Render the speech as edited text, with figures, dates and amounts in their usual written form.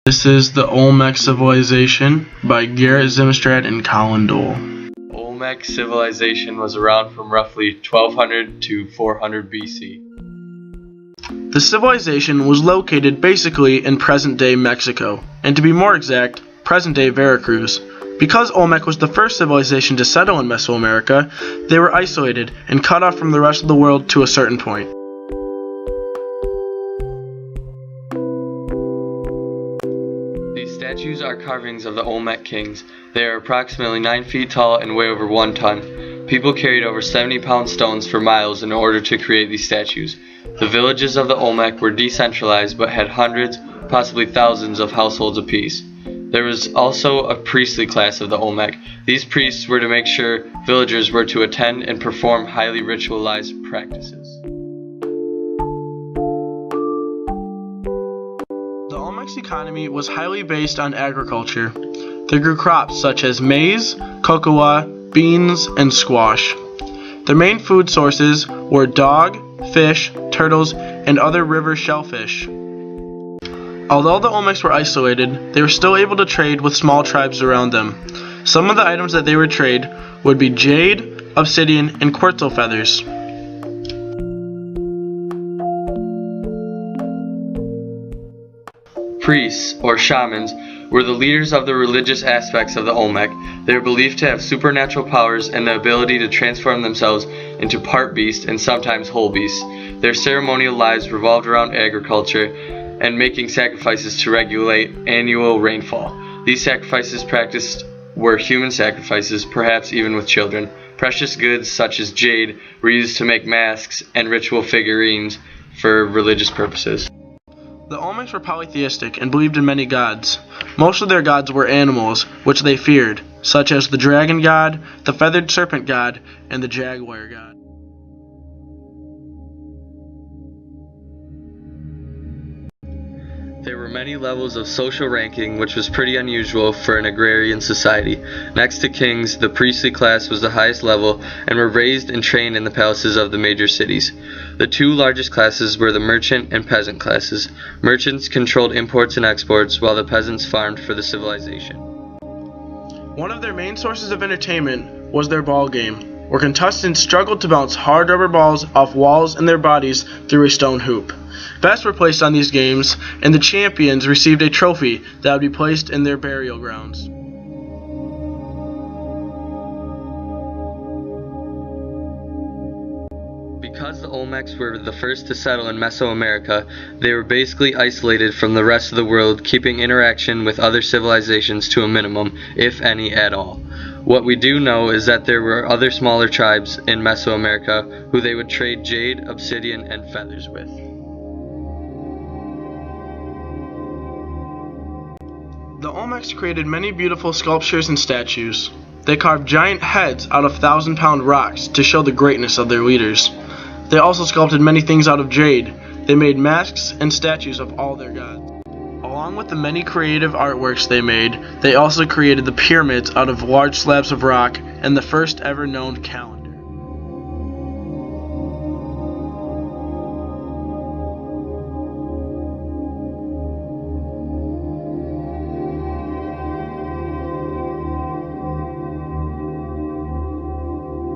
This is the Olmec civilization by Garrett Zimstrad and Colin Dole. Olmec civilization was around from roughly 1200 to 400 BC. The civilization was located basically in present-day Mexico, and to be more exact, present-day Veracruz. Because Olmec was the first civilization to settle in Mesoamerica, they were isolated and cut off from the rest of the world to a certain point. These statues are carvings of the Olmec kings. They are approximately 9 feet tall and weigh over 1 ton. People carried over 70-pound stones for miles in order to create these statues. The villages of the Olmec were decentralized but had hundreds, possibly thousands of households apiece. There was also a priestly class of the Olmec. These priests were to make sure villagers were to attend and perform highly ritualized practices. The Olmec's economy was highly based on agriculture. They grew crops such as maize, cocoa, beans, and squash. Their main food sources were dog, fish, turtles, and other river shellfish. Although the Olmecs were isolated, they were still able to trade with small tribes around them. Some of the items that they would trade would be jade, obsidian, and quetzal feathers. Priests, or shamans, were the leaders of the religious aspects of the Olmec. They were believed to have supernatural powers and the ability to transform themselves into part beast and sometimes whole beasts. Their ceremonial lives revolved around agriculture and making sacrifices to regulate annual rainfall. These sacrifices practiced were human sacrifices, perhaps even with children. Precious goods such as jade were used to make masks and ritual figurines for religious purposes. The Olmecs were polytheistic and believed in many gods. Most of their gods were animals, which they feared, such as the dragon god, the feathered serpent god, and the jaguar god. There were many levels of social ranking, which was pretty unusual for an agrarian society. Next to kings, the priestly class was the highest level and were raised and trained in the palaces of the major cities. The two largest classes were the merchant and peasant classes. Merchants controlled imports and exports, while the peasants farmed for the civilization. One of their main sources of entertainment was their ball game, where contestants struggled to bounce hard rubber balls off walls and their bodies through a stone hoop. Bets were placed on these games, and the champions received a trophy that would be placed in their burial grounds. Because the Olmecs were the first to settle in Mesoamerica, they were basically isolated from the rest of the world, keeping interaction with other civilizations to a minimum, if any at all. What we do know is that there were other smaller tribes in Mesoamerica who they would trade jade, obsidian, and feathers with. The Olmecs created many beautiful sculptures and statues. They carved giant heads out of 1,000-pound rocks to show the greatness of their leaders. They also sculpted many things out of jade. They made masks and statues of all their gods. Along with the many creative artworks they made, they also created the pyramids out of large slabs of rock and the first ever known calendar.